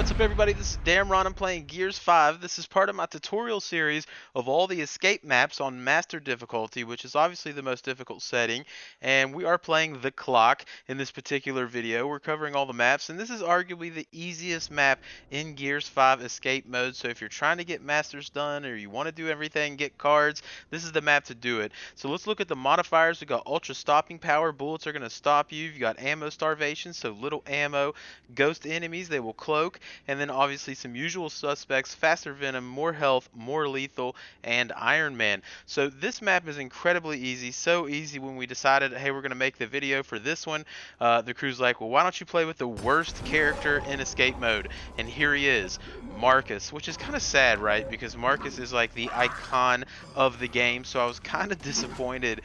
What's up, everybody? This is Damron. I'm playing Gears 5. This is part of my tutorial series of all the escape maps on Master difficulty, which is obviously the most difficult setting. And we are playing the clock in this particular video. We're covering all the maps, and this is arguably the easiest map in Gears 5 escape mode. So if you're trying to get Masters done or you want to do everything, get cards, this is the map to do it. So let's look at the modifiers. We got ultra stopping power. Bullets are going to stop you. You got ammo starvation, so little ammo. Ghost enemies, they will cloak. And then obviously some usual suspects: faster venom, more health, more lethal, and Iron Man. So this map is incredibly easy, so easy when we decided, hey, we're going to make the video for this one. The crew's like, well, why don't you play with the worst character in escape mode? And here he is, Marcus, which is kind of sad, right? Because Marcus is like the icon of the game, so I was kind of disappointed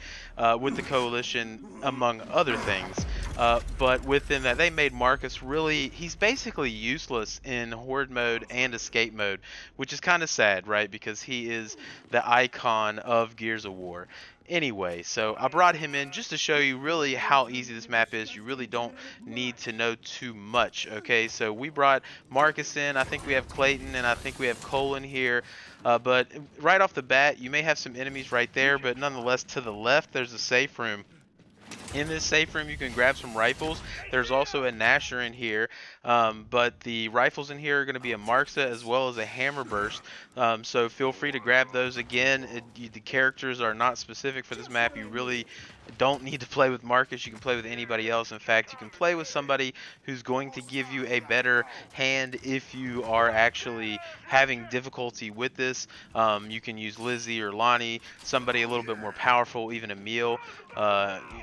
with the Coalition, among other things. But within that, they made Marcus really, he's basically useless in Horde mode and escape mode, which is kind of sad, right? Because he is the icon of Gears of War. Anyway, so I brought him in just to show you really how easy this map is. You really don't need to know too much, okay? So we brought Marcus in. I think we have Clayton, and I think we have Cole in here. But right off the bat, you may have some enemies right there, but nonetheless, to the left, there's a safe room. In this safe room, you can grab some rifles. There's also a Nasher in here, but the rifles in here are going to be a Marksa as well as a Hammer Burst. So feel free to grab those. Again, the characters are not specific for this map. You really don't need to play with Marcus. You can play with anybody else. In fact, you can play with somebody who's going to give you a better hand if you are actually having difficulty with this. You can use Lizzie or Lonnie, somebody a little bit more powerful, even Emil.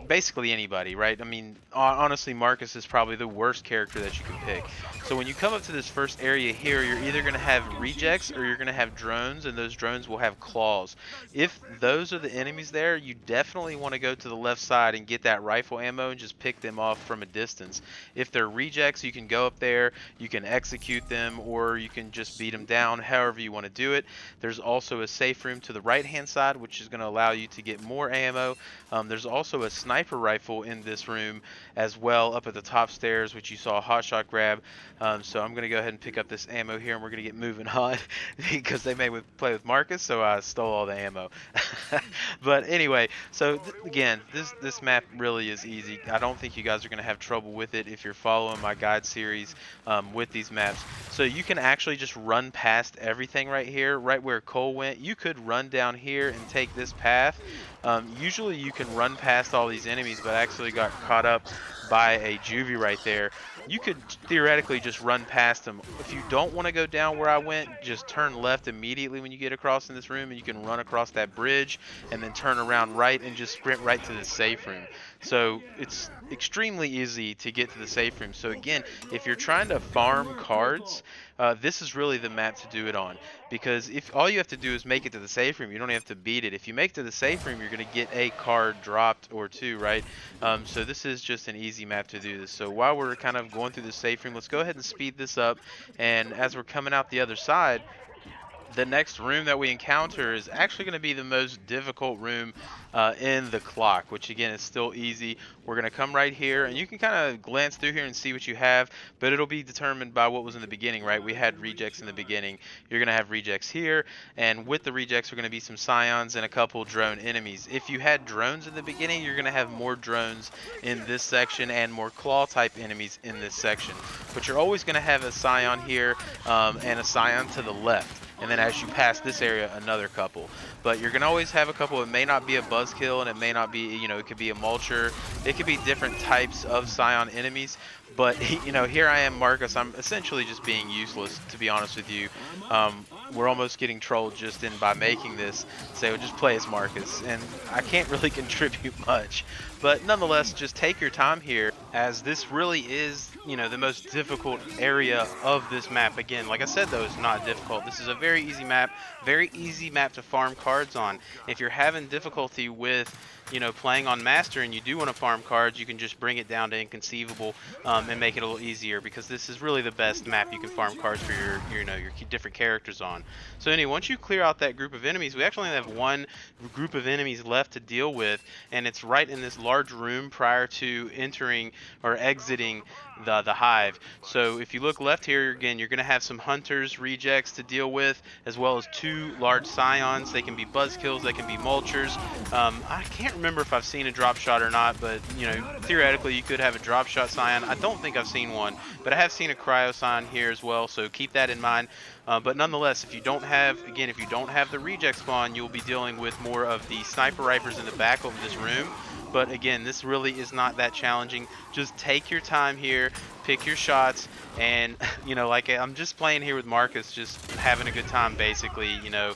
Basically anybody, right? I mean, honestly, Marcus is probably the worst character that you can pick. So when you come up to this first area here, you're either going to have rejects or you're going to have drones, and those drones will have claws. If those are the enemies there, you definitely want to go to the left side and get that rifle ammo and just pick them off from a distance. If they're rejects, you can go up there, you can execute them, or you can just beat them down, however you want to do it. There's also a safe room to the right hand side, which is going to allow you to get more ammo. There's also a sniper rifle in this room as well up at the top stairs, which you saw a hotshot grab. So I'm going to go ahead and pick up this ammo here, and we're going to get moving on because they made play with Marcus, so I stole all the ammo. But anyway, so again, this map really is easy. I don't think you guys are going to have trouble with it if you're following my guide series with these maps. So you can actually just run past everything right here, right where Cole went. You could run down here and take this path. Usually you can run past all these enemies, but I actually got caught up by a juvie right there. You could theoretically just run past them. If you don't want to go down where I went, just turn left immediately when you get across in this room, and you can run across that bridge and then turn around right and just sprint right to the safe room. So it's extremely easy to get to the safe room. So again, if you're trying to farm cards, this is really the map to do it on, because if all you have to do is make it to the safe room, you don't have to beat it. If you make it to the safe room, you're going to get a card dropped or two, right? So this is just an easy map to do this. So while we're kind of going through the safe room, let's go ahead and speed this up, and as we're coming out the other side, the next room that we encounter is actually going to be the most difficult room in the clock, which again is still easy. We're going to come right here, and you can kind of glance through here and see what you have, but it'll be determined by what was in the beginning, right? We had rejects in the beginning. You're going to have rejects here, and with the rejects are going to be some scions and a couple drone enemies. If you had drones in the beginning, you're going to have more drones in this section and more claw type enemies in this section, but you're always going to have a scion here and a scion to the left. And then as you pass this area, another couple. But you're going to always have a couple. It may not be a buzzkill, and it may not be, you know, it could be a mulcher. It could be different types of scion enemies. But, you know, here I am, Marcus. I'm essentially just being useless, to be honest with you. We're almost getting trolled just in by making this. So just play as Marcus. And I can't really contribute much. But nonetheless, just take your time here, as this really is, you know, the most difficult area of this map. Again, like I said, though, it's not difficult. This is a very easy map to farm cards on. If you're having difficulty with, you know, playing on Master and you do want to farm cards, you can just bring it down to Inconceivable and make it a little easier, because this is really the best map you can farm cards for your different characters on. So anyway, once you clear out that group of enemies, we actually only have one group of enemies left to deal with, and it's right in this large large room prior to entering or exiting the hive. So if you look left here, again, you're going to have some hunters rejects to deal with, as well as 2 large scions. They can be buzzkills, they can be mulchers. I can't remember if I've seen a drop shot or not, but you know, theoretically you could have a drop shot scion. I don't think I've seen one, but I have seen a cryo scion here as well, so keep that in mind. But nonetheless, if you don't have, again, if you don't have the reject spawn, you'll be dealing with more of the sniper rifles in the back of this room. But again, this really is not that challenging. Just take your time here, pick your shots, and you know, like I'm just playing here with Marcus, just having a good time basically. You know,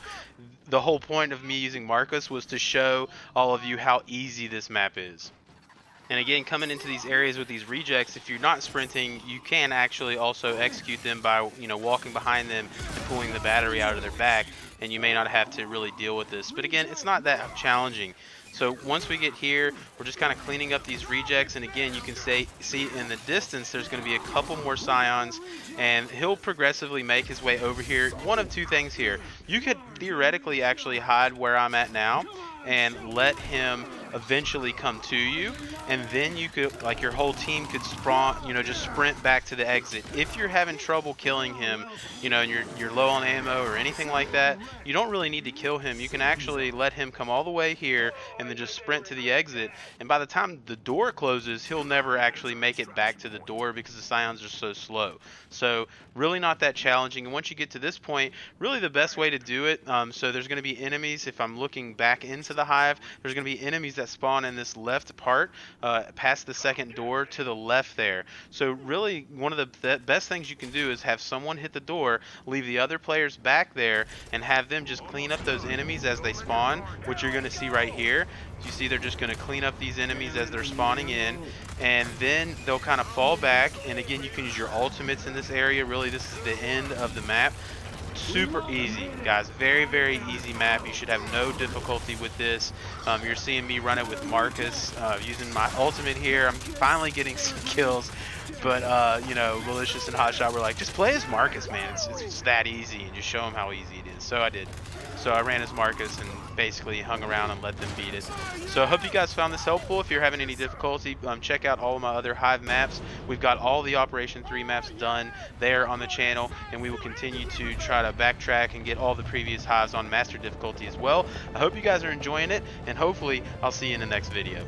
the whole point of me using Marcus was to show all of you how easy this map is. And again, coming into these areas with these rejects, if you're not sprinting, you can actually also execute them by, you know, walking behind them and pulling the battery out of their back, and you may not have to really deal with this. But again, it's not that challenging. So once we get here, we're just kind of cleaning up these rejects, and again, you can see in the distance there's going to be a couple more scions, and he'll progressively make his way over here. One of 2 things here. You could theoretically actually hide where I'm at now and let him eventually come to you, and then you could, like, your whole team could spawn, you know, just sprint back to the exit. If you're having trouble killing him, you know, and you're low on ammo or anything like that, you don't really need to kill him. You can actually let him come all the way here and then just sprint to the exit, and by the time the door closes, he'll never actually make it back to the door because the scions are so slow. So really not that challenging. And once you get to this point, really the best way to do it, so there's going to be enemies. If I'm looking back into the hive, there's going to be enemies that spawn in this left part, past the second door to the left there. So really one of the best things you can do is have someone hit the door, leave the other players back there, and have them just clean up those enemies as they spawn, which you're going to see right here. You see they're just going to clean up these enemies as they're spawning in, and then they'll kind of fall back. And again, you can use your ultimates in this area. Really, this is the end of the map. Super easy, guys. Very, very easy map. You should have no difficulty with this. You're seeing me run it with Marcus, using my ultimate here. I'm finally getting some kills, but you know, Malicious and Hotshot were like, just play as Marcus, man. It's just that easy, and just show them how easy it is. So I did. So I ran as Marcus and basically hung around and let them beat it. So I hope you guys found this helpful. If you're having any difficulty, check out all of my other Hive maps. We've got all the Operation 3 maps done there on the channel, and we will continue to try to backtrack and get all the previous Hives on Master difficulty as well. I hope you guys are enjoying it, and hopefully I'll see you in the next video.